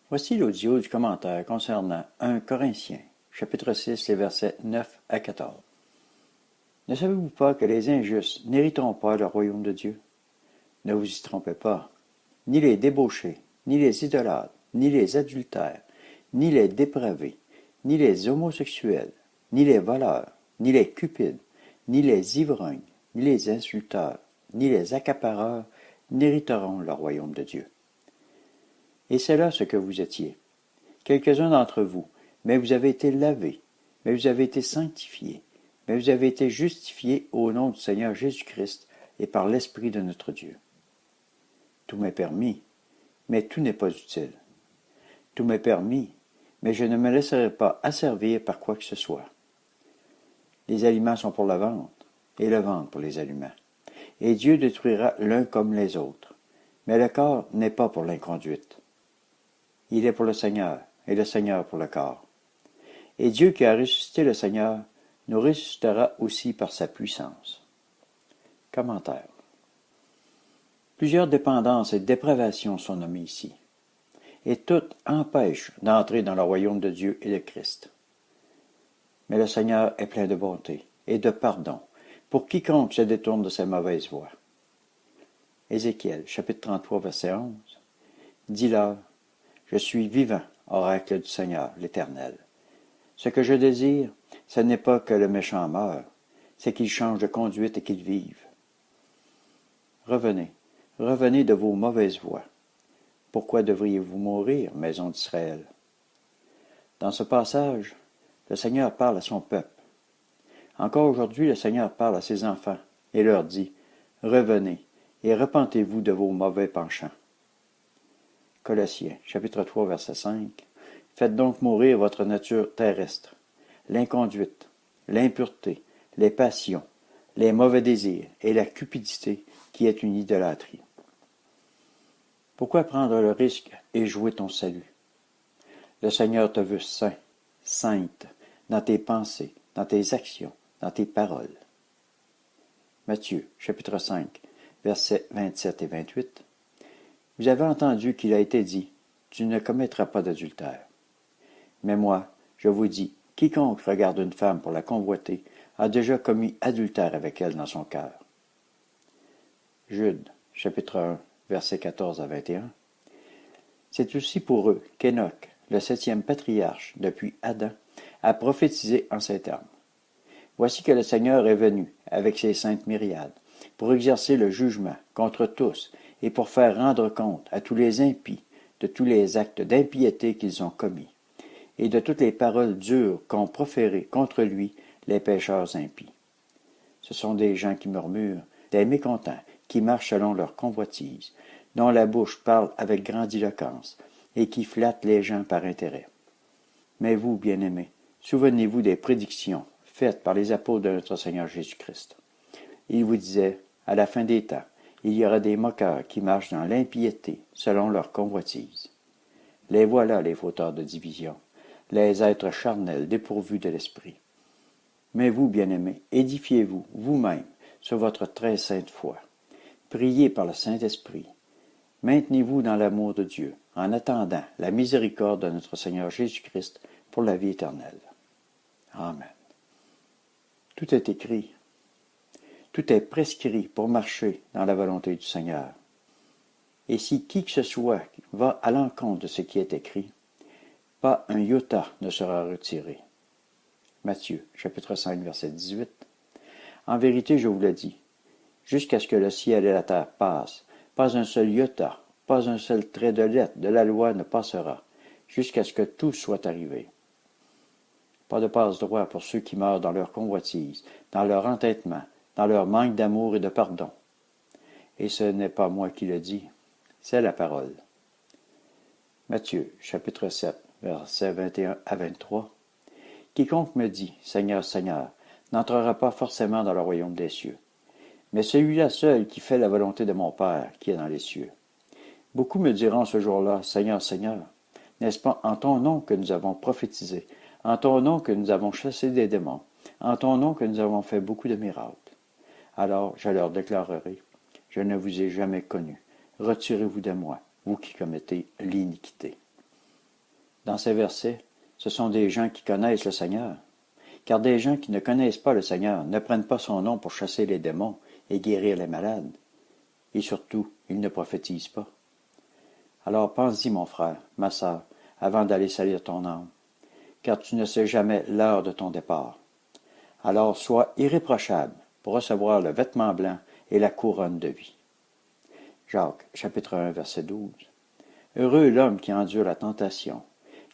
Voici l'audio du commentaire concernant 1 Corinthiens, chapitre 6, les versets 9 à 14. Ne savez-vous pas que les injustes n'hériteront pas le royaume de Dieu? Ne vous y trompez pas. Ni les débauchés, ni les idolâtres, ni les adultères, ni les dépravés, ni les homosexuels, ni les voleurs, ni les cupides, ni les ivrognes, ni les insulteurs, ni les accapareurs n'hériteront le royaume de Dieu. Et c'est là ce que vous étiez. Quelques-uns d'entre vous, mais vous avez été lavés, mais vous avez été sanctifiés, mais vous avez été justifiés au nom du Seigneur Jésus-Christ et par l'Esprit de notre Dieu. Tout m'est permis, mais tout n'est pas utile. Tout m'est permis, mais je ne me laisserai pas asservir par quoi que ce soit. Les aliments sont pour la vente, et le ventre pour les aliments. Et Dieu détruira l'un comme les autres. Mais le corps n'est pas pour l'inconduite. Il est pour le Seigneur, et le Seigneur pour le corps. Et Dieu qui a ressuscité le Seigneur, nous ressuscitera aussi par sa puissance. Commentaire. Plusieurs dépendances et dépravations sont nommées ici, et toutes empêchent d'entrer dans le royaume de Dieu et de Christ. Mais le Seigneur est plein de bonté et de pardon pour quiconque se détourne de ses mauvaises voies. Ézéchiel, chapitre 33, verset 11. Dis-leur, je suis vivant, oracle du Seigneur, l'Éternel. Ce que je désire, ce n'est pas que le méchant meure, c'est qu'il change de conduite et qu'il vive. Revenez, revenez de vos mauvaises voies. Pourquoi devriez-vous mourir, maison d'Israël? Dans ce passage, le Seigneur parle à son peuple. Encore aujourd'hui, le Seigneur parle à ses enfants et leur dit, « Revenez et repentez-vous de vos mauvais penchants. » Colossiens, chapitre 3, verset 5. « Faites donc mourir votre nature terrestre, l'inconduite, l'impureté, les passions, les mauvais désirs et la cupidité qui est une idolâtrie. » Pourquoi prendre le risque et jouer ton salut? Le Seigneur te veut saint, sainte, dans tes pensées, dans tes actions, dans tes paroles. Matthieu, chapitre 5, versets 27 et 28. Vous avez entendu qu'il a été dit, tu ne commettras pas d'adultère. Mais moi, je vous dis, quiconque regarde une femme pour la convoiter a déjà commis adultère avec elle dans son cœur. Jude, chapitre 1, versets 14 à 21. C'est aussi pour eux qu'Enoch, le 7e patriarche depuis Adam, a prophétisé en ces termes. Voici que le Seigneur est venu avec ses saintes myriades pour exercer le jugement contre tous et pour faire rendre compte à tous les impies de tous les actes d'impiété qu'ils ont commis et de toutes les paroles dures qu'ont proférées contre lui les pécheurs impies. Ce sont des gens qui murmurent, des mécontents, qui marchent selon leur convoitise, dont la bouche parle avec grandiloquence et qui flattent les gens par intérêt. Mais vous, bien-aimés, souvenez-vous des prédictions faites par les apôtres de notre Seigneur Jésus-Christ. Il vous disait, à la fin des temps, il y aura des moqueurs qui marchent dans l'impiété selon leur convoitise. Les voilà les fauteurs de division, les êtres charnels dépourvus de l'esprit. Mais vous, bien-aimés, édifiez-vous vous-même sur votre très sainte foi. Priez par le Saint-Esprit. Maintenez-vous dans l'amour de Dieu, en attendant la miséricorde de notre Seigneur Jésus-Christ pour la vie éternelle. Amen. Tout est écrit. Tout est prescrit pour marcher dans la volonté du Seigneur. Et si qui que ce soit va à l'encontre de ce qui est écrit, pas un iota ne sera retiré. Matthieu, chapitre 5, verset 18. En vérité, je vous le dis, jusqu'à ce que le ciel et la terre passent, pas un seul iota, pas un seul trait de lettre de la loi ne passera, jusqu'à ce que tout soit arrivé. Pas de passe-droit pour ceux qui meurent dans leur convoitise, dans leur entêtement, dans leur manque d'amour et de pardon. Et ce n'est pas moi qui le dis, c'est la parole. Matthieu, chapitre 7, versets 21 à 23. Quiconque me dit, Seigneur, Seigneur, n'entrera pas forcément dans le royaume des cieux, mais celui-là seul qui fait la volonté de mon Père qui est dans les cieux. Beaucoup me diront ce jour-là, Seigneur, Seigneur, n'est-ce pas en ton nom que nous avons prophétisé, en ton nom que nous avons chassé des démons, en ton nom que nous avons fait beaucoup de miracles? Alors je leur déclarerai, je ne vous ai jamais connu. Retirez-vous de moi, vous qui commettez l'iniquité. dans ces versets, ce sont des gens qui connaissent le Seigneur. Car des gens qui ne connaissent pas le Seigneur ne prennent pas son nom pour chasser les démons et guérir les malades. Et surtout, ils ne prophétisent pas. Alors pense-y, mon frère, ma sœur, avant d'aller salir ton âme, car tu ne sais jamais l'heure de ton départ. Alors sois irréprochable pour recevoir le vêtement blanc et la couronne de vie. Jacques, chapitre 1, verset 12. Heureux l'homme qui endure la tentation,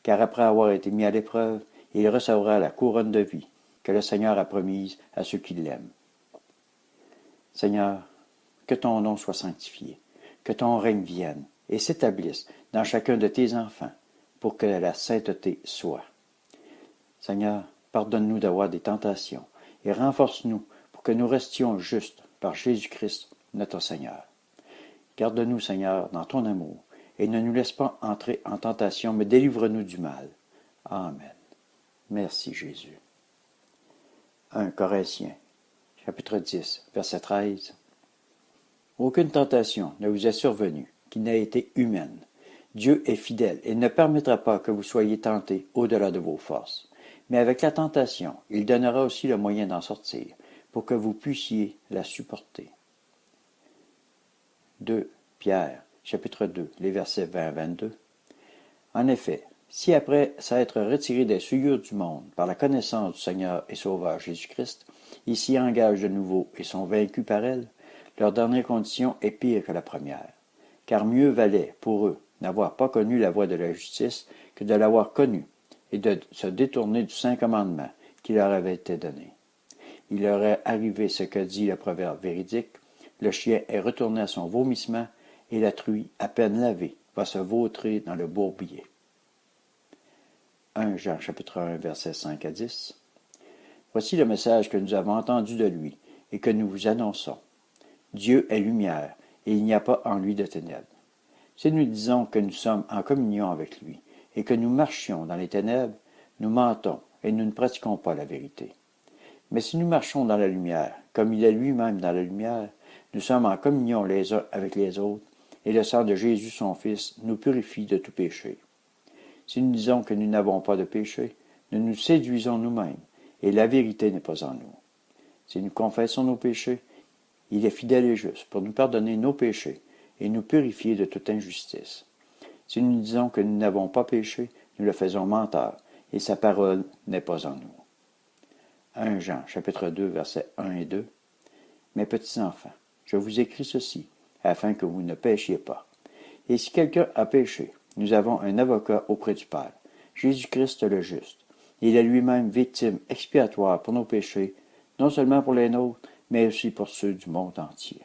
car après avoir été mis à l'épreuve, il recevra la couronne de vie que le Seigneur a promise à ceux qui l'aiment. Seigneur, que ton nom soit sanctifié, que ton règne vienne et s'établisse dans chacun de tes enfants, pour que la sainteté soit. Seigneur, pardonne-nous d'avoir des tentations et renforce-nous pour que nous restions justes par Jésus-Christ, notre Seigneur. Garde-nous, Seigneur, dans ton amour, et ne nous laisse pas entrer en tentation, mais délivre-nous du mal. Amen. Merci, Jésus. 1 Corinthiens, chapitre 10, verset 13. Aucune tentation ne vous est survenue qui n'ait été humaine. Dieu est fidèle et ne permettra pas que vous soyez tentés au-delà de vos forces. Mais avec la tentation, il donnera aussi le moyen d'en sortir, pour que vous puissiez la supporter. 2 Pierre, chapitre 2, les versets 20 à 22. En effet, si après s'être retirés des souillures du monde par la connaissance du Seigneur et Sauveur Jésus-Christ, ils s'y engagent de nouveau et sont vaincus par elle, leur dernière condition est pire que la première. Car mieux valait pour eux n'avoir pas connu la voie de la justice que de l'avoir connue et de se détourner du saint commandement qui leur avait été donné. Il leur est arrivé ce que dit le proverbe véridique, le chien est retourné à son vomissement et la truie, à peine lavée, va se vautrer dans le bourbier. 1 Jean chapitre 1 versets 5 à 10. Voici le message que nous avons entendu de lui et que nous vous annonçons. Dieu est lumière et il n'y a pas en lui de ténèbres. Si nous disons que nous sommes en communion avec lui et que nous marchions dans les ténèbres, nous mentons et nous ne pratiquons pas la vérité. Mais si nous marchons dans la lumière, comme il est lui-même dans la lumière, nous sommes en communion les uns avec les autres, et le sang de Jésus son Fils nous purifie de tout péché. Si nous disons que nous n'avons pas de péché, nous nous séduisons nous-mêmes, et la vérité n'est pas en nous. Si nous confessons nos péchés, il est fidèle et juste pour nous pardonner nos péchés et nous purifier de toute injustice. Si nous disons que nous n'avons pas péché, nous le faisons menteur, et sa parole n'est pas en nous. 1 Jean, chapitre 2, versets 1 et 2. Mes petits enfants, je vous écris ceci, afin que vous ne péchiez pas. Et si quelqu'un a péché, nous avons un avocat auprès du Père, Jésus-Christ le juste. Il est lui-même victime expiatoire pour nos péchés, non seulement pour les nôtres, mais aussi pour ceux du monde entier.